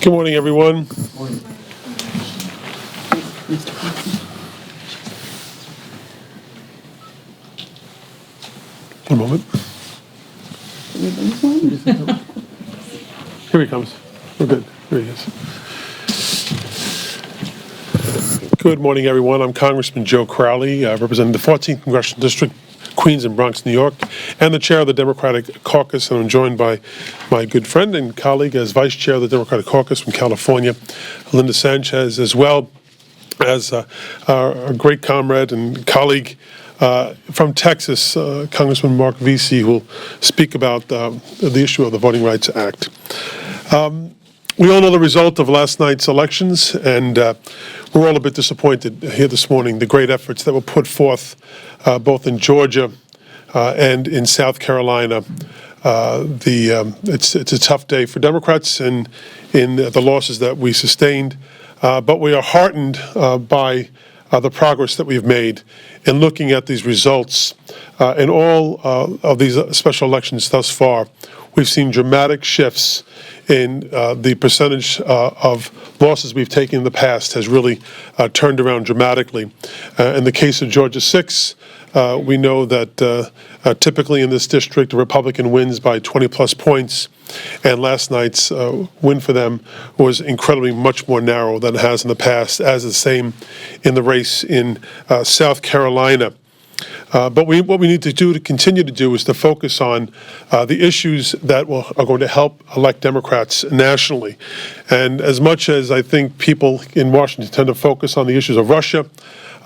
Good morning, everyone. One moment. Here he comes. We're good. Here he is. Good morning, everyone. I'm Congressman Joe Crowley, representing the 14th Congressional District, Queens and Bronx, New York, and the chair of the Democratic Caucus. And I'm joined by my good friend and colleague as vice chair of the Democratic Caucus from California, Linda Sanchez, as well as our great comrade and colleague from Texas, Congressman Mark Vesey, who will speak about the issue of the Voting Rights Act. We all know the result of last night's elections, and we're all a bit disappointed here this morning. The great efforts that were put forth both in Georgia and in South Carolina. It's a tough day for Democrats in the losses that we sustained, but we are heartened by the progress that we've made in looking at these results. In all of these special elections thus far, we've seen dramatic shifts in the percentage of losses we've taken in the past has really turned around dramatically. In the case of Georgia 6, we know that typically in this district, a Republican wins by 20-plus points, and last night's win for them was incredibly much more narrow than it has in the past, as the same in the race in South Carolina. But what we need to do to continue to do is to focus on the issues that are going to help elect Democrats nationally. And as much as I think people in Washington tend to focus on the issues of Russia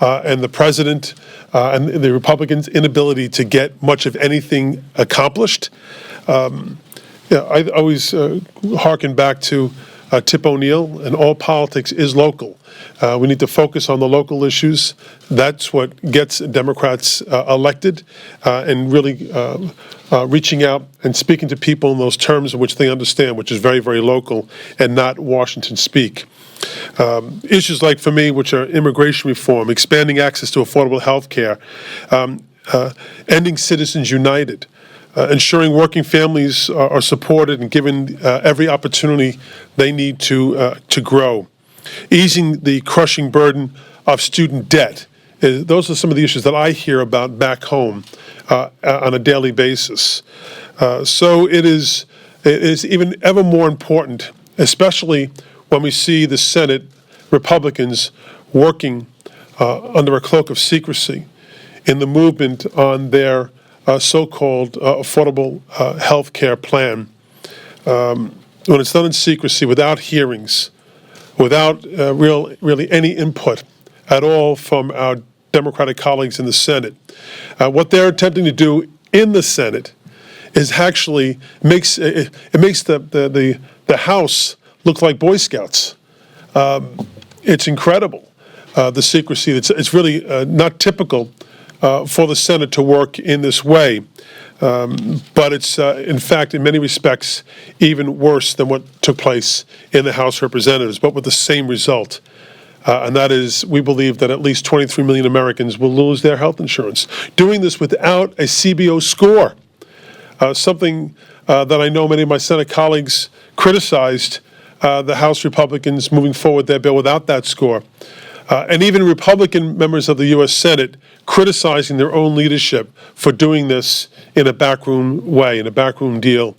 and the president and the Republicans' inability to get much of anything accomplished, I always hearken back to Tip O'Neill, and all politics is local. We need to focus on the local issues. That's what gets Democrats elected, and really reaching out and speaking to people in those terms in which they understand, which is very, very local and not Washington speak. Issues like, for me, which are immigration reform, expanding access to affordable health care, ending Citizens United, ensuring working families are supported and given every opportunity they need to grow, easing the crushing burden of student debt. Those are some of the issues that I hear about back home on a daily basis. So it is even ever more important, especially when we see the Senate Republicans working under a cloak of secrecy in the movement on their so-called affordable health care plan. When it's done in secrecy, without hearings, without really any input at all from our Democratic colleagues in the Senate, what they're attempting to do in the Senate is actually makes the House look like Boy Scouts. It's incredible, the secrecy. It's really not typical for the Senate to work in this way. But it's, in fact, in many respects, even worse than what took place in the House of Representatives, but with the same result. And that is, we believe that at least 23 million Americans will lose their health insurance. Doing this without a CBO score, something that I know many of my Senate colleagues criticized the House Republicans moving forward their bill without that score. And even Republican members of the U.S. Senate criticizing their own leadership for doing this in a backroom way, in a backroom deal.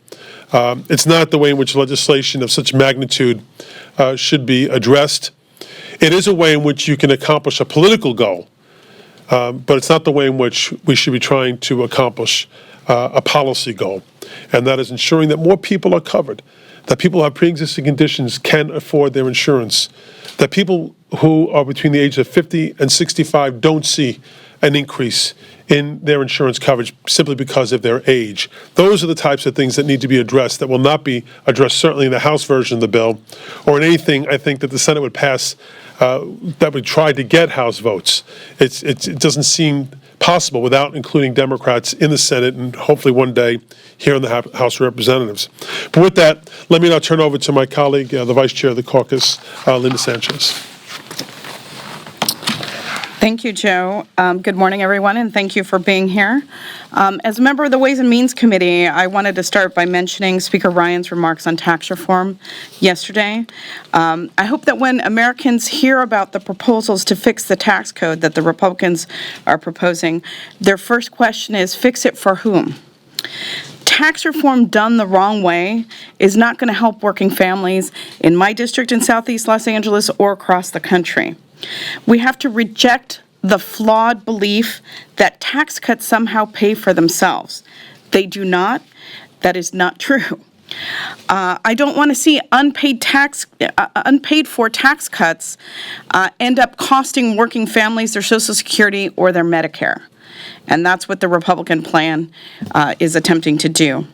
It's not the way in which legislation of such magnitude should be addressed. It is a way in which you can accomplish a political goal, but it's not the way in which we should be trying to accomplish a policy goal. And that is ensuring that more people are covered, that people who have pre-existing conditions can afford their insurance, that people who are between the ages of 50 and 65 don't see an increase in their insurance coverage simply because of their age. Those are the types of things that need to be addressed that will not be addressed certainly in the House version of the bill or in anything I think that the Senate would pass that would try to get House votes. It doesn't seem possible without including Democrats in the Senate and hopefully one day here in the House of Representatives. But with that, let me now turn over to my colleague, the Vice Chair of the Caucus, Linda Sanchez. Thank you, Joe. Good morning, everyone, and thank you for being here. As a member of the Ways and Means Committee, I wanted to start by mentioning Speaker Ryan's remarks on tax reform yesterday. I hope that when Americans hear about the proposals to fix the tax code that the Republicans are proposing, their first question is, fix it for whom? Tax reform done the wrong way is not going to help working families in my district in Southeast Los Angeles or across the country. We have to reject the flawed belief that tax cuts somehow pay for themselves. They do not. That is not true. I don't want to see unpaid for tax cuts end up costing working families their Social Security or their Medicare. And that's what the Republican plan is attempting to do.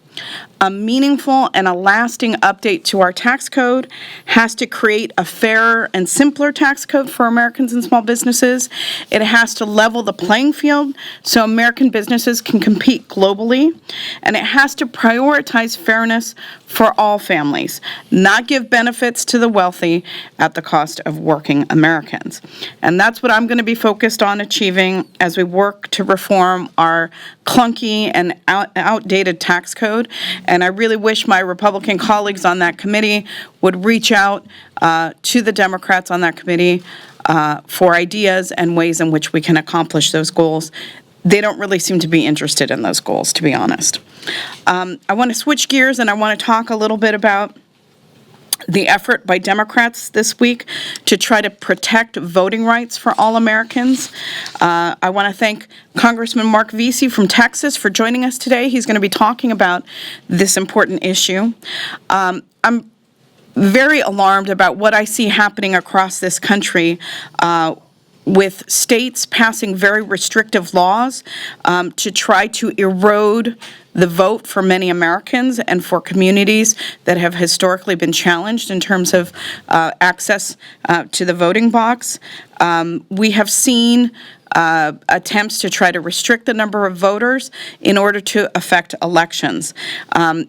A meaningful and a lasting update to our tax code has to create a fairer and simpler tax code for Americans and small businesses. It has to level the playing field so American businesses can compete globally. And it has to prioritize fairness for all families, not give benefits to the wealthy at the cost of working Americans. And that's what I'm going to be focused on achieving as we work to reform our clunky and outdated tax code. And I really wish my Republican colleagues on that committee would reach out to the Democrats on that committee for ideas and ways in which we can accomplish those goals. They don't really seem to be interested in those goals, to be honest. I want to switch gears and I want to talk a little bit about the effort by Democrats this week to try to protect voting rights for all Americans. I want to thank Congressman Mark Vesey from Texas for joining us today. He's going to be talking about this important issue. I'm very alarmed about what I see happening across this country with states passing very restrictive laws to try to erode the vote for many Americans and for communities that have historically been challenged in terms of access to the voting box. We have seen attempts to try to restrict the number of voters in order to affect elections.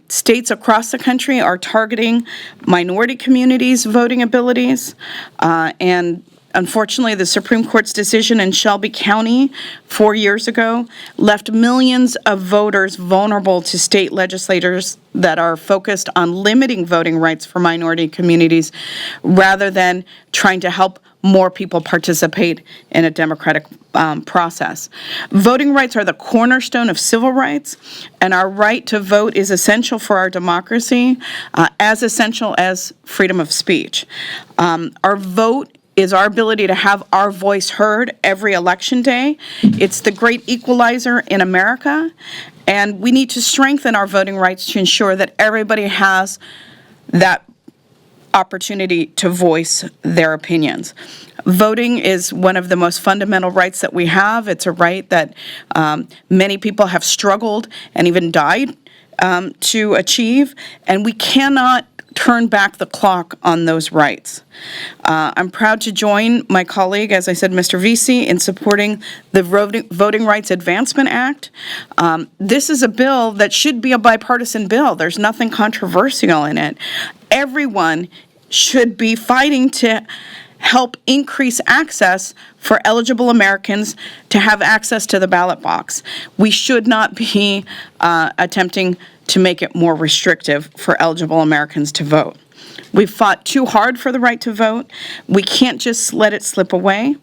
States across the country are targeting minority communities' voting abilities, and unfortunately, the Supreme Court's decision in Shelby County 4 years ago left millions of voters vulnerable to state legislators that are focused on limiting voting rights for minority communities rather than trying to help more people participate in a democratic process. Voting rights are the cornerstone of civil rights, and our right to vote is essential for our democracy, as essential as freedom of speech. Our vote is our ability to have our voice heard every election day. It's the great equalizer in America, and we need to strengthen our voting rights to ensure that everybody has that opportunity to voice their opinions. Voting is one of the most fundamental rights that we have. It's a right that many people have struggled and even died to achieve, and we cannot turn back the clock on those rights. I'm proud to join my colleague, as I said, Mr. Vesey, in supporting the Voting Rights Advancement Act. This is a bill that should be a bipartisan bill. There's nothing controversial in it. Everyone should be fighting to help increase access for eligible Americans to have access to the ballot box. We should not be attempting to make it more restrictive for eligible Americans to vote. We've fought too hard for the right to vote. We can't just let it slip away,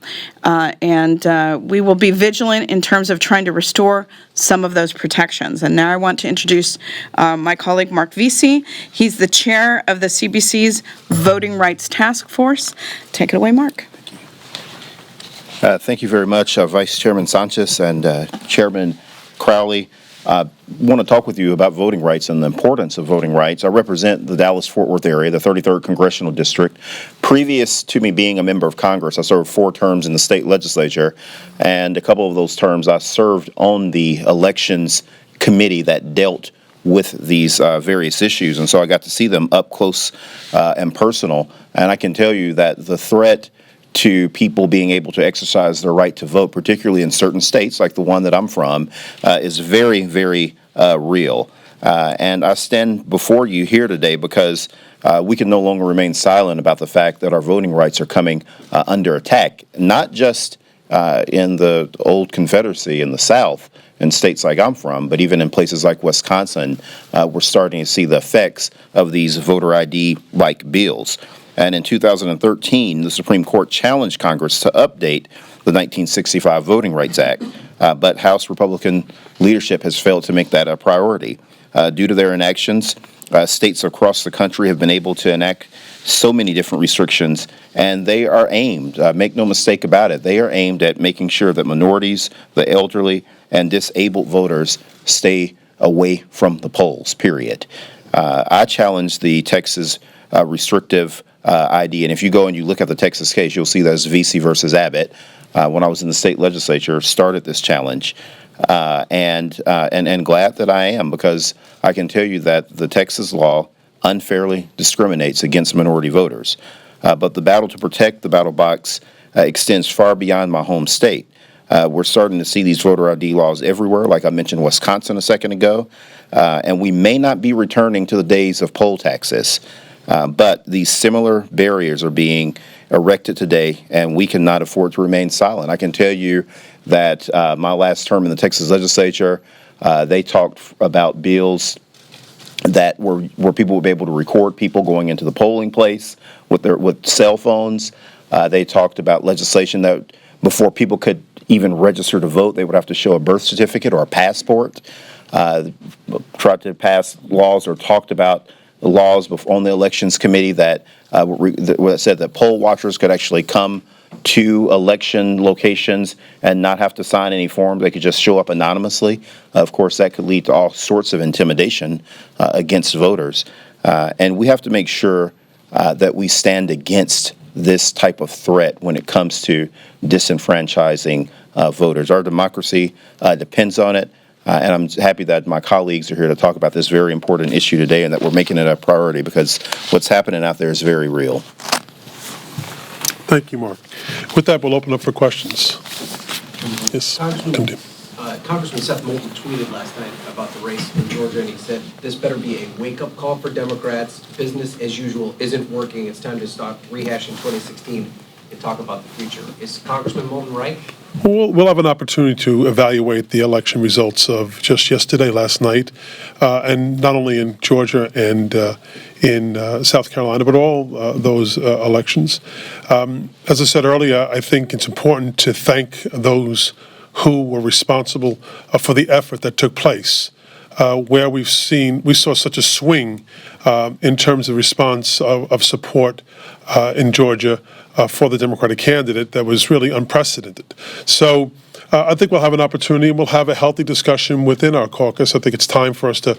and we will be vigilant in terms of trying to restore some of those protections. And now I want to introduce my colleague Mark Vesey. He's the chair of the CBC's Voting Rights Task Force. Take it away, Mark. Thank you very much, Vice Chairman Sanchez and Chairman Crowley. I want to talk with you about voting rights and the importance of voting rights. I represent the Dallas-Fort Worth area, the 33rd Congressional District. Previous to me being a member of Congress, I served 4 terms in the state legislature, and a couple of those terms I served on the elections committee that dealt with these various issues, and so I got to see them up close and personal. And I can tell you that the threat to people being able to exercise their right to vote, particularly in certain states like the one that I'm from, is very, very real. And I stand before you here today because we can no longer remain silent about the fact that our voting rights are coming under attack, not just in the old Confederacy in the South, in states like I'm from, but even in places like Wisconsin, we're starting to see the effects of these voter ID-like bills. And in 2013, the Supreme Court challenged Congress to update the 1965 Voting Rights Act, but House Republican leadership has failed to make that a priority. Due to their inactions, states across the country have been able to enact so many different restrictions, and they are aimed, make no mistake about it, they are aimed at making sure that minorities, the elderly, and disabled voters stay away from the polls, period. I challenge the Texas restrictive ID, and if you go and you look at the Texas case, you'll see that it's VC versus Abbott. When I was in the state legislature, started this challenge, and glad that I am, because I can tell you that the Texas law unfairly discriminates against minority voters. But the battle to protect the ballot box extends far beyond my home state. We're starting to see these voter ID laws everywhere, like I mentioned Wisconsin a second ago, and we may not be returning to the days of poll taxes, but these similar barriers are being erected today, and we cannot afford to remain silent. I can tell you that my last term in the Texas legislature, they talked about bills that where people would be able to record people going into the polling place with cell phones. They talked about legislation that before people could even register to vote, they would have to show a birth certificate or a passport. Tried to pass laws or talked about the laws on the elections committee that said that poll watchers could actually come to election locations and not have to sign any forms. They could just show up anonymously. Of course, that could lead to all sorts of intimidation against voters. And we have to make sure that we stand against this type of threat when it comes to disenfranchising voters. Our democracy depends on it. And I'm happy that my colleagues are here to talk about this very important issue today and that we're making it a priority, because what's happening out there is very real. Thank you, Mark. With that, we'll open up for questions. Yes, Congressman Seth Moulton tweeted last night about the race in Georgia, and he said, this better be a wake-up call for Democrats. Business as usual isn't working. It's time to stop rehashing 2016 and talk about the future. Is Congressman Moulton right? We'll have an opportunity to evaluate the election results of just yesterday, last night, and not only in Georgia and in South Carolina, but all those elections. As I said earlier, I think it's important to thank those who were responsible for the effort that took place, where we saw such a swing in terms of response of support in Georgia for the Democratic candidate that was really unprecedented. So I think we'll have an opportunity, and we'll have a healthy discussion within our caucus. I think it's time for us to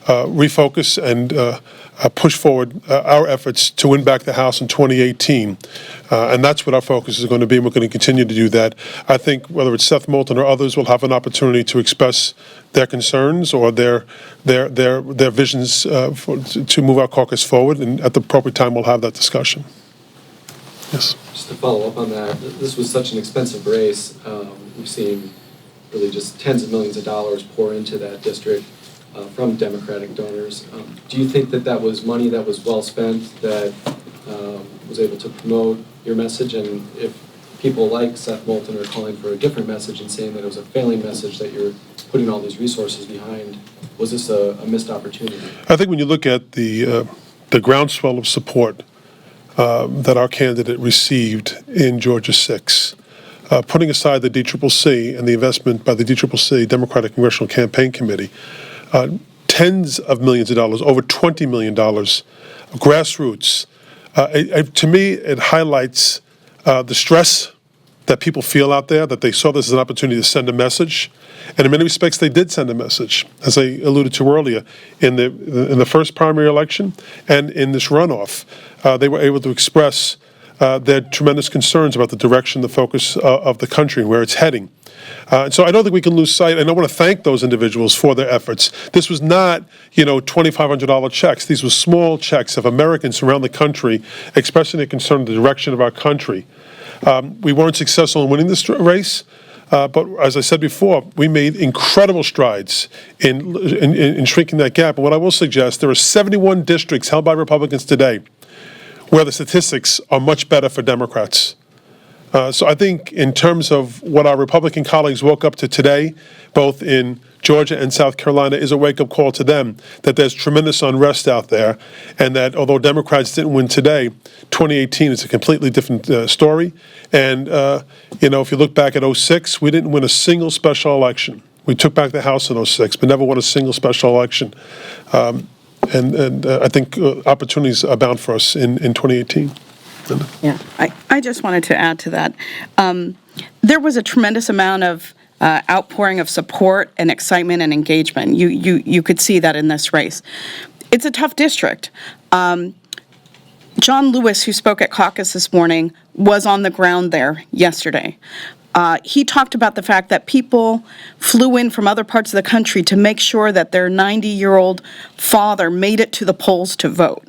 refocus and push forward our efforts to win back the House in 2018. And that's what our focus is going to be, and we're going to continue to do that. I think whether it's Seth Moulton or others will have an opportunity to express their concerns or their visions to move our caucus forward, and at the appropriate time we'll have that discussion. Yes. Just to follow up on that, this was such an expensive race. We've seen really just tens of millions of dollars pour into that district from Democratic donors. Do you think that was money that was well spent, that was able to promote your message? And if people like Seth Moulton are calling for a different message and saying that it was a failing message that you're putting all these resources behind, was this a missed opportunity? I think when you look at the groundswell of support that our candidate received in Georgia 6, putting aside the DCCC and the investment by the DCCC, Democratic Congressional Campaign Committee, tens of millions of dollars, over $20 million, grassroots. To me, it highlights the stress that people feel out there, that they saw this as an opportunity to send a message. And in many respects, they did send a message, as I alluded to earlier, in the first primary election and in this runoff. They were able to express their tremendous concerns about the direction, the focus of the country and where it's heading. And so I don't think we can lose sight, and I want to thank those individuals for their efforts. This was not, $2,500 checks. These were small checks of Americans around the country expressing their concern in the direction of our country. We weren't successful in winning this race, but as I said before, we made incredible strides in shrinking that gap. And what I will suggest, there are 71 districts held by Republicans today where the statistics are much better for Democrats. So I think in terms of what our Republican colleagues woke up to today, both in Georgia and South Carolina, is a wake-up call to them that there's tremendous unrest out there, and that although Democrats didn't win today, 2018 is a completely different story. And, if you look back at '06, we didn't win a single special election. We took back the House in '06, but never won a single special election. And I think opportunities abound for us in 2018. Yeah, I just wanted to add to that. There was a tremendous amount of outpouring of support and excitement and engagement. You could see that in this race. It's a tough district. John Lewis, who spoke at Caucus this morning, was on the ground there yesterday. He talked about the fact that people flew in from other parts of the country to make sure that their 90-year-old father made it to the polls to vote.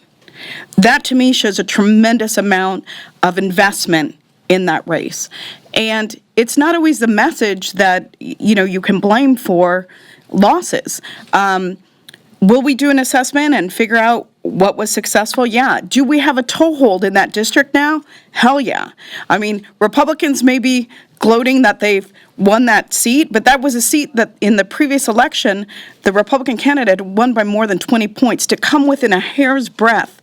That, to me, shows a tremendous amount of investment in that race. And it's not always the message that, you can blame for losses. Will we do an assessment and figure out what was successful? Yeah. Do we have a toehold in that district now? Hell yeah. I mean, Republicans may be gloating that they've won that seat, but that was a seat that in the previous election, the Republican candidate won by more than 20 points. To come within a hair's breadth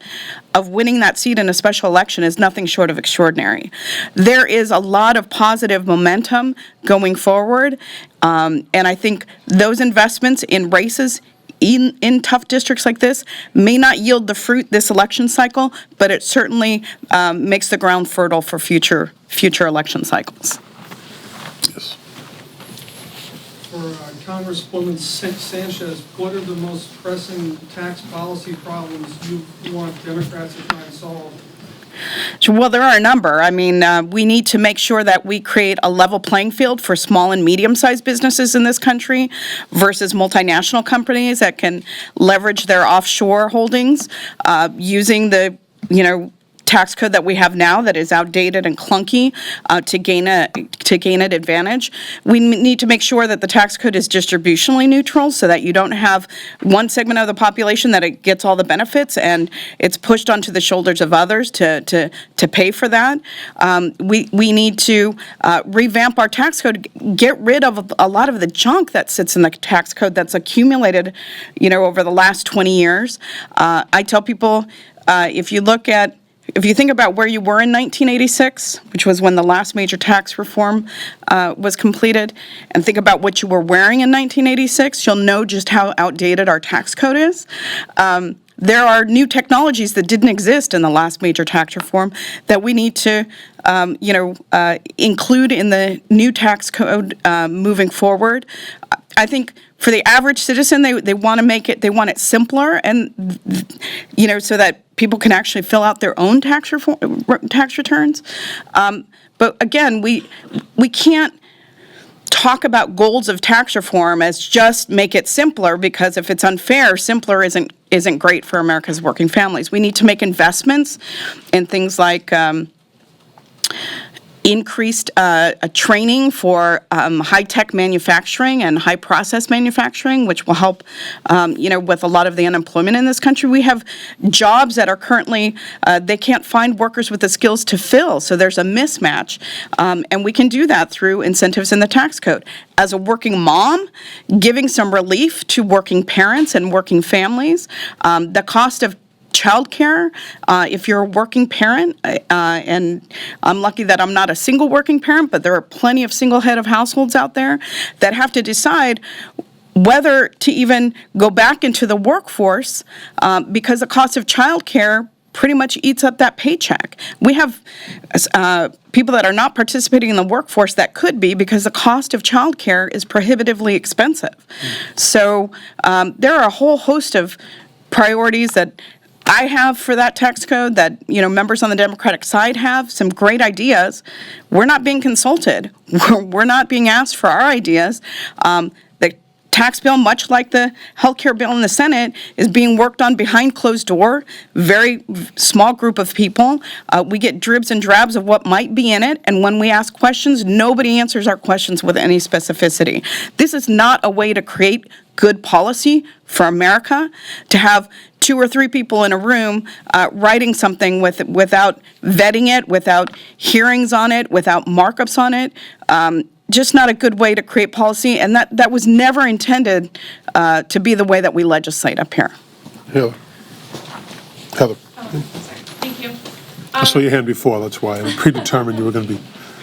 of winning that seat in a special election is nothing short of extraordinary. There is a lot of positive momentum going forward, and I think those investments in races in tough districts like this may not yield the fruit this election cycle, but it certainly makes the ground fertile for future election cycles. Yes. For Congresswoman Sanchez, what are the most pressing tax policy problems you want Democrats to try and solve? Well, there are a number. I mean, we need to make sure that we create a level playing field for small and medium-sized businesses in this country versus multinational companies that can leverage their offshore holdings using the, tax code that we have now that is outdated and clunky to gain an advantage. We need to make sure that the tax code is distributionally neutral so that you don't have one segment of the population that it gets all the benefits and it's pushed onto the shoulders of others to pay for that. We need to revamp our tax code, get rid of a lot of the junk that sits in the tax code that's accumulated, over the last 20 years. I tell people, if you think about where you were in 1986, which was when the last major tax reform was completed, and think about what you were wearing in 1986, you'll know just how outdated our tax code is. There are new technologies that didn't exist in the last major tax reform that we need to, include in the new tax code moving forward. I think for the average citizen, they want it simpler, and so that people can actually fill out their own tax returns. But again, we can't talk about goals of tax reform as just make it simpler, because if it's unfair, simpler isn't great for America's working families. We need to make investments in things like increased training for high-tech manufacturing and high-process manufacturing, which will help, with a lot of the unemployment in this country. We have jobs that are currently, they can't find workers with the skills to fill, so there's a mismatch. And we can do that through incentives in the tax code. As a working mom, giving some relief to working parents and working families, the cost of childcare, if you're a working parent, and I'm lucky that I'm not a single working parent, but there are plenty of single head of households out there that have to decide whether to even go back into the workforce because the cost of childcare pretty much eats up that paycheck. We have people that are not participating in the workforce that could be, because the cost of childcare is prohibitively expensive. So there are a whole host of priorities that I have for that tax code that, members on the Democratic side have some great ideas. We're not being consulted. We're not being asked for our ideas. The tax bill, much like the healthcare bill in the Senate, is being worked on behind closed door, very small group of people. We get dribs and drabs of what might be in it, and when we ask questions, nobody answers our questions with any specificity. This is not a way to create good policy for America, to have 2 or 3 people in a room writing something without vetting it, without hearings on it, without markups on it. Just not a good way to create policy, and that was never intended to be the way that we legislate up here. Heather. Heather, Thank you. I saw your hand before, that's why. I predetermined you were going to be,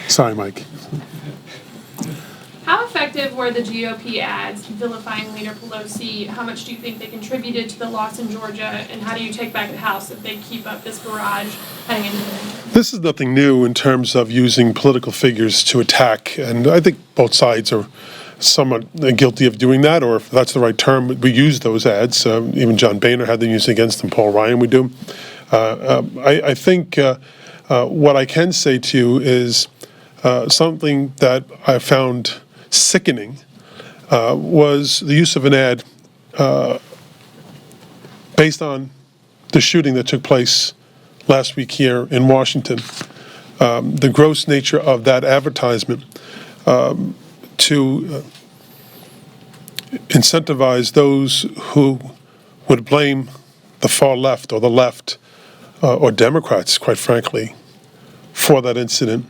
sorry, Mike. How effective were the GOP ads vilifying Leader Pelosi? How much do you think they contributed to the loss in Georgia? And how do you take back the House if they keep up this barrage heading into the midterm? This is nothing new in terms of using political figures to attack, and I think both sides are somewhat guilty of doing that, or if that's the right term, we use those ads. Even John Boehner had them used against him, Paul Ryan we do. I think what I can say to you is something that I found sickening was the use of an ad based on the shooting that took place last week here in Washington. The gross nature of that advertisement to incentivize those who would blame the far left or the left or Democrats, quite frankly, for that incident.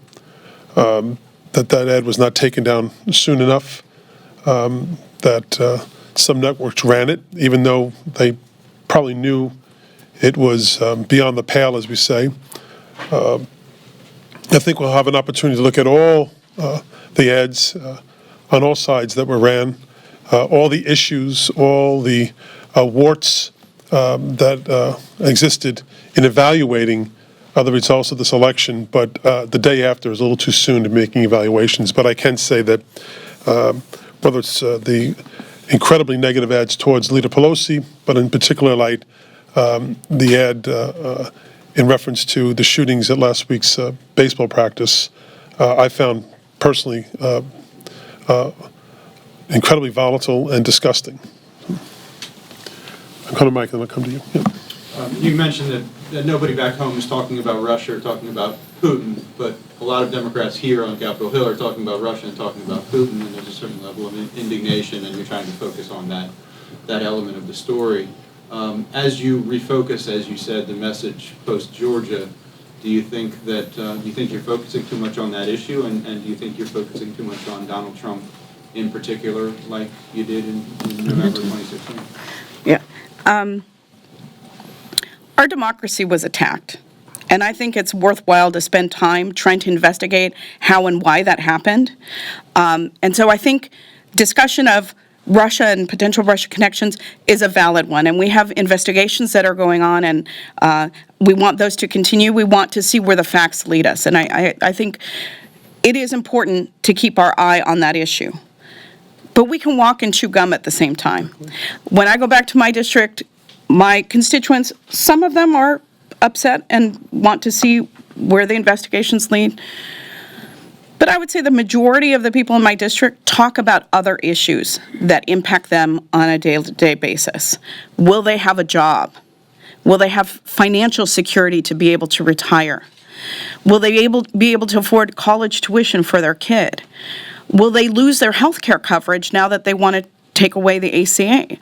That ad was not taken down soon enough, that some networks ran it, even though they probably knew it was beyond the pale, as we say. I think we'll have an opportunity to look at all the ads on all sides that were ran, all the issues, all the warts that existed in evaluating the results of this election, but the day after is a little too soon to be making evaluations. But I can say that whether it's the incredibly negative ads towards Leader Pelosi, but in particular light, the ad in reference to the shootings at last week's baseball practice, I found personally incredibly volatile and disgusting. I'll come to Mike and I'll come to you. Yeah. You mentioned that nobody back home is talking about Russia or talking about Putin, but a lot of Democrats here on Capitol Hill are talking about Russia and talking about Putin, and there's a certain level of indignation, and you're trying to focus on that element of the story. As you refocus, as you said, the message post-Georgia, do you think that you're focusing too much on that issue, and do you think you're focusing too much on Donald Trump in particular, like you did in November 2016? Yeah. Our democracy was attacked, and I think it's worthwhile to spend time trying to investigate how and why that happened. And so I think discussion of Russia and potential Russia connections is a valid one, and we have investigations that are going on, and we want those to continue. We want to see where the facts lead us, and I think it is important to keep our eye on that issue. But we can walk and chew gum at the same time. When I go back to my district, my constituents, some of them are upset and want to see where the investigations lead. But I would say the majority of the people in my district talk about other issues that impact them on a day-to-day basis. Will they have a job? Will they have financial security to be able to retire? Will they be able to afford college tuition for their kid? Will they lose their health care coverage now that they want to take away the ACA?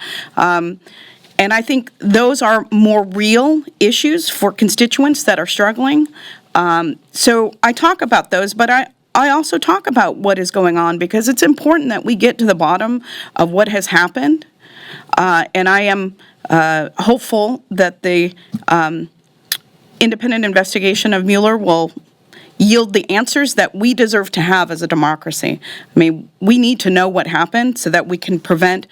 And I think those are more real issues for constituents that are struggling. So I talk about those, but I also talk about what is going on because it's important that we get to the bottom of what has happened. And I am hopeful that the independent investigation of Mueller will yield the answers that we deserve to have as a democracy. I mean, we need to know what happened so that we can prevent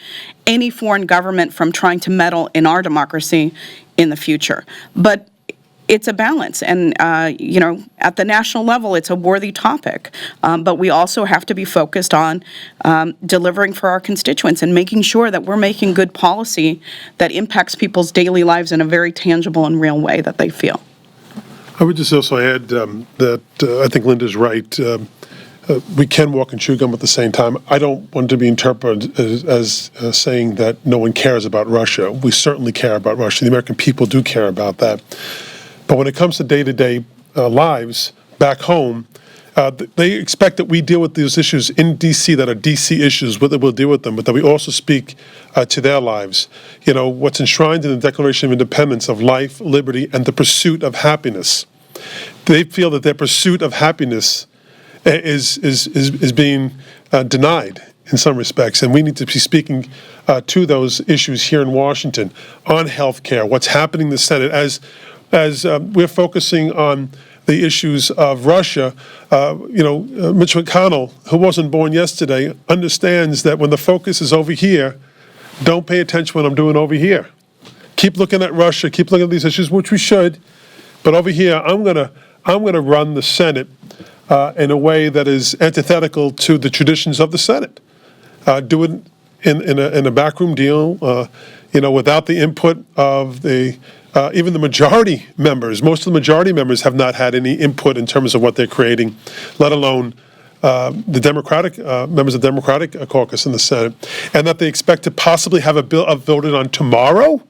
any foreign government from trying to meddle in our democracy in the future. But it's a balance, and at the national level, it's a worthy topic. But we also have to be focused on delivering for our constituents and making sure that we're making good policy that impacts people's daily lives in a very tangible and real way that they feel. I would just also add that I think Linda's right. we can walk and chew gum at the same time. I don't want to be interpreted as saying that no one cares about Russia. We certainly care about Russia. The American people do care about that. But when it comes to day-to-day lives back home, they expect that we deal with those issues in D.C. that are D.C. issues, that we'll deal with them, but that we also speak to their lives. You know, what's enshrined in the Declaration of Independence of life, liberty, and the pursuit of happiness. They feel that their pursuit of happiness is being denied in some respects, and we need to be speaking to those issues here in Washington on health care, what's happening in the Senate. As we're focusing on the issues of Russia, Mitch McConnell, who wasn't born yesterday, understands that when the focus is over here, don't pay attention when I'm doing over here. Keep looking at Russia, keep looking at these issues, which we should, but over here, I'm gonna run the Senate in a way that is antithetical to the traditions of the Senate. Do it in a backroom deal, without the input of even the majority members. Most of the majority members have not had any input in terms of what they're creating, let alone the Democratic members of the Democratic caucus in the Senate, and that they expect to possibly have a bill voted on tomorrow.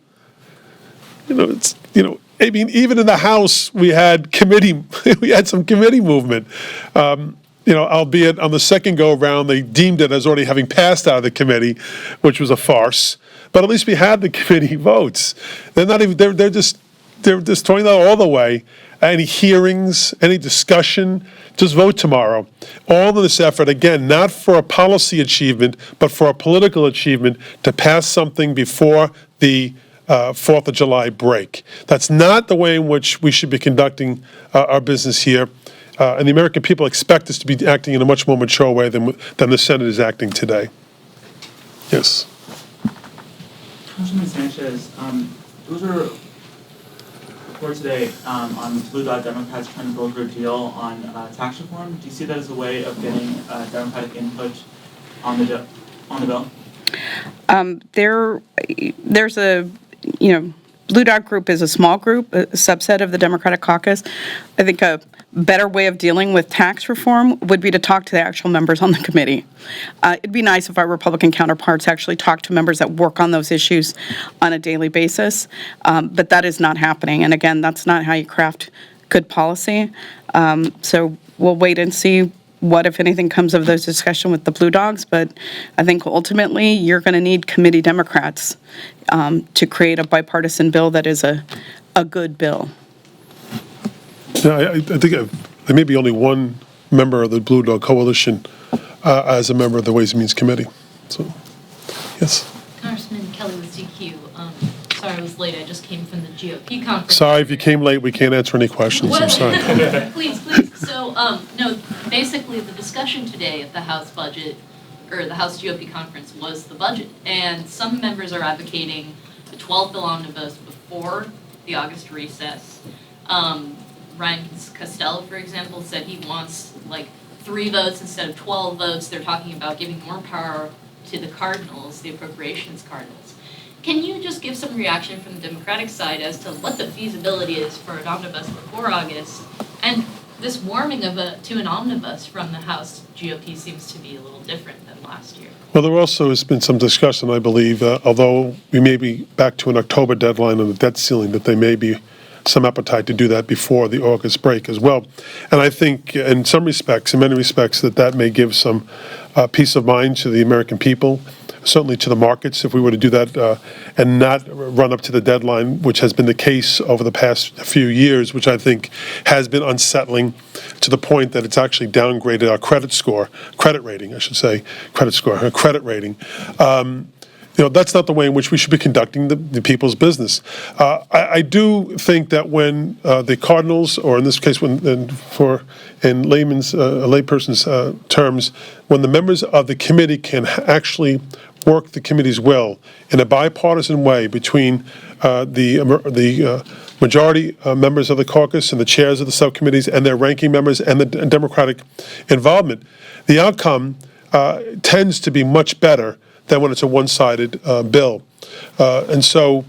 I mean, even in the House, we had some committee movement. Albeit on the second go-around, they deemed it as already having passed out of the committee, which was a farce. But at least we had the committee votes. They're just throwing that all the way. Any hearings, any discussion, just vote tomorrow. All of this effort, again, not for a policy achievement, but for a political achievement to pass something before the 4th of July break. That's not the way in which we should be conducting our business here. And the American people expect us to be acting in a much more mature way than the Senate is acting today. Yes. Councilman Sanchez, there was a report today on Blue Dot Democrats trying to broker a deal on tax reform. Do you see that as a way of getting Democratic input on the bill? There's a, Blue Dot Group is a small group, a subset of the Democratic Caucus. I think a better way of dealing with tax reform would be to talk to the actual members on the committee. It'd be nice if our Republican counterparts actually talked to members that work on those issues on a daily basis, but that is not happening. And again, that's not how you craft good policy. So we'll wait and see what, if anything, comes of those discussions with the Blue Dogs, but I think ultimately you're going to need committee Democrats to create a bipartisan bill that is a good bill. Yeah, I think there may be only one member of the Blue Dog Coalition as a member of the Ways and Means Committee. So, yes. Congressman Kelly with DQ. Sorry I was late. I just came from the GOP conference. Sorry if you came late. We can't answer any questions. I'm sorry. Please. So, no, basically the discussion today at the House budget, or the House GOP conference, was the budget. And some members are advocating a 12 bill omnibus before the August recess. Ryan Costello, for example, said he wants 3 votes instead of 12 votes. They're talking about giving more power to the Cardinals, the appropriations Cardinals. Can you just give some reaction from the Democratic side as to what the feasibility is for an omnibus before August? And this warming to an omnibus from the House GOP seems to be a little different than last year. Well, there also has been some discussion, I believe, although we may be back to an October deadline on the debt ceiling, that there may be some appetite to do that before the August break as well. And I think in some respects, in many respects, that may give some peace of mind to the American people, certainly to the markets, if we were to do that and not run up to the deadline, which has been the case over the past few years, which I think has been unsettling to the point that it's actually downgraded our credit rating. That's not the way in which we should be conducting the people's business. I do think that when the Cardinals, or in this case, in layperson's terms, when the members of the committee can actually work the committee's will in a bipartisan way between the majority members of the caucus and the chairs of the subcommittees and their ranking members and the Democratic involvement, the outcome tends to be much better than when it's a one-sided bill. And so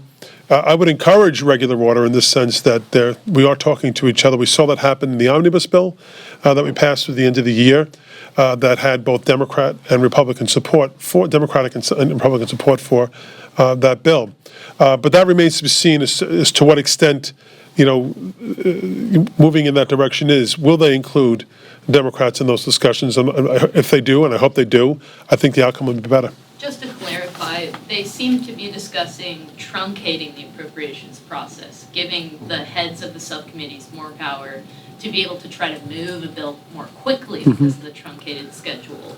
I would encourage regular order in the sense that we are talking to each other. We saw that happen in the omnibus bill that we passed through the end of the year that had both Democrat and Republican support for Democratic and Republican support for that bill. But that remains to be seen as to what extent, moving in that direction is. Will they include Democrats in those discussions? And if they do, and I hope they do, I think the outcome would be better. Just to clarify, they seem to be discussing truncating the appropriations process, giving the heads of the subcommittees more power to be able to try to move a bill more quickly because of the truncated schedule.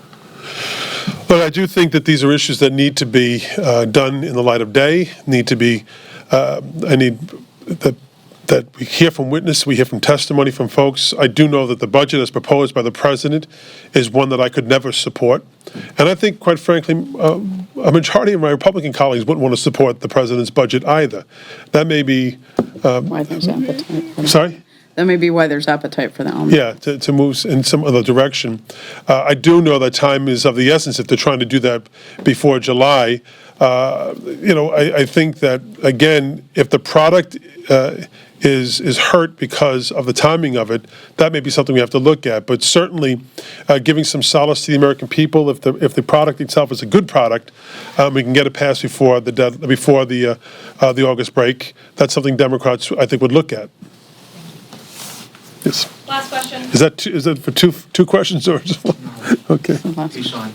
But I do think that these are issues that need to be done in the light of day, need to be, that we hear from witness, we hear from testimony from folks. I do know that the budget as proposed by the president is one that I could never support. And I think, quite frankly, a majority of my Republican colleagues wouldn't want to support the president's budget either. That may be... Why there's appetite. Sorry? That may be why there's appetite for the omnibus. Yeah, to move in some other direction. I do know that time is of the essence if they're trying to do that before July. I think that, again, if the product is hurt because of the timing of it, that may be something we have to look at. But certainly, giving some solace to the American people, if the product itself is a good product, we can get it passed before the August break. That's something Democrats, I think, would look at. Yes. Last question. Is that for two questions or just one? Okay. Hey, Sean.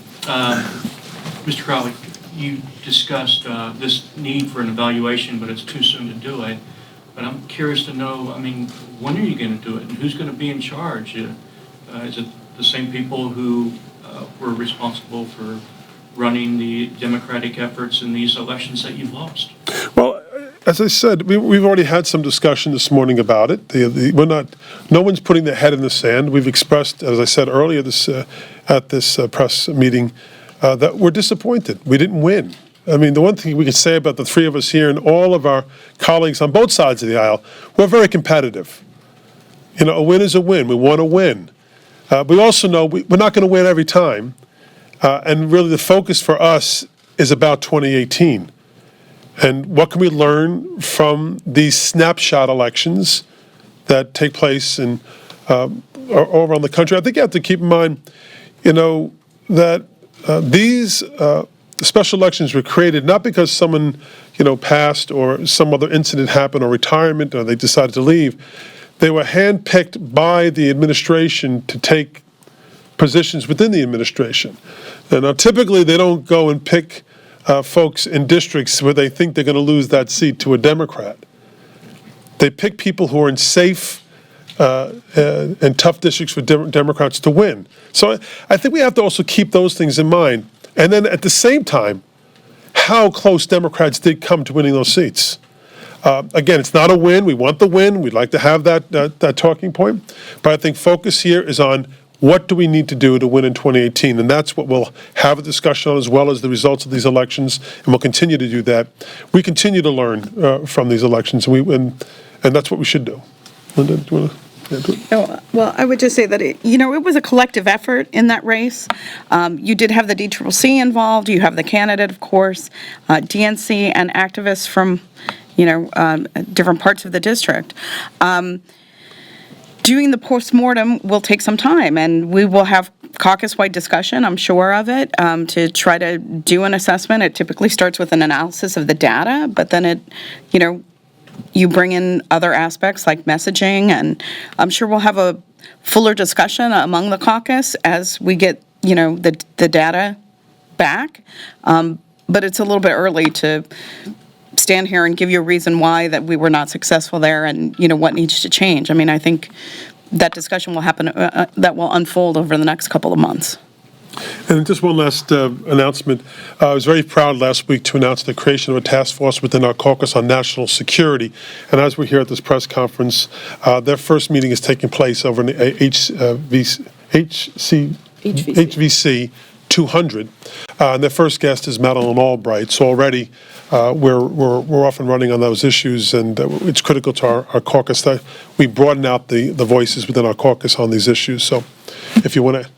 Mr. Crowley, you discussed this need for an evaluation, but it's too soon to do it. But I'm curious to know, when are you going to do it, and who's going to be in charge? Is it the same people who were responsible for running the Democratic efforts in these elections that you've lost? Well, as I said, we've already had some discussion this morning about it. No one's putting their head in the sand. We've expressed, as I said earlier at this press meeting, that we're disappointed. We didn't win. The one thing we could say about the three of us here and all of our colleagues on both sides of the aisle, we're very competitive. A win is a win. We want to win. We also know we're not going to win every time. And really the focus for us is about 2018. And what can we learn from these snapshot elections that take place all around the country? I think you have to keep in mind, that these special elections were created not because someone, passed or some other incident happened or retirement or they decided to leave. They were handpicked by the administration to take positions within the administration. And now typically they don't go and pick folks in districts where they think they're going to lose that seat to a Democrat. They pick people who are in safe and tough districts for Democrats to win. So I think we have to also keep those things in mind. And then at the same time, how close Democrats did come to winning those seats. Again, it's not a win. We want the win. We'd like to have that talking point. But I think focus here is on what do we need to do to win in 2018? And that's what we'll have a discussion on, as well as the results of these elections, and we'll continue to do that. We continue to learn from these elections, and that's what we should do. Linda, do you want to add to it? Well, I would just say that, it was a collective effort in that race. You did have the DCCC involved. You have the candidate, of course, DNC, and activists from, different parts of the district. Doing the postmortem will take some time, and we will have caucus-wide discussion, I'm sure of it, to try to do an assessment. It typically starts with an analysis of the data, but then you bring in other aspects like messaging, and I'm sure we'll have a fuller discussion among the caucus as we get, the data back. But it's a little bit early to stand here and give you a reason why that we were not successful there and, what needs to change. I think that discussion will happen, that will unfold over the next couple of months. And just one last announcement. I was very proud last week to announce the creation of a task force within our caucus on national security. And as we're here at this press conference, their first meeting is taking place over in the HVC 200. And their first guest is Madeleine Albright. So already we're off and running on those issues, and it's critical to our caucus that we broaden out the voices within our caucus on these issues. So if you want to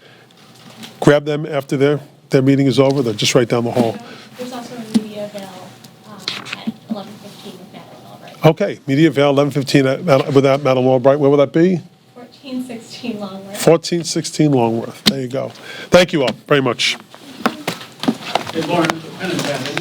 grab them after their meeting is over, they're just right down the hall. There's also a media bill at 11:15 with Madeline Albright. Okay, Media Vale, 11:15 without Madeline Albright. Where will that be? 1416 Longworth. 1416 Longworth. There you go. Thank you all very much. Hey, Lauren, the pen and pad,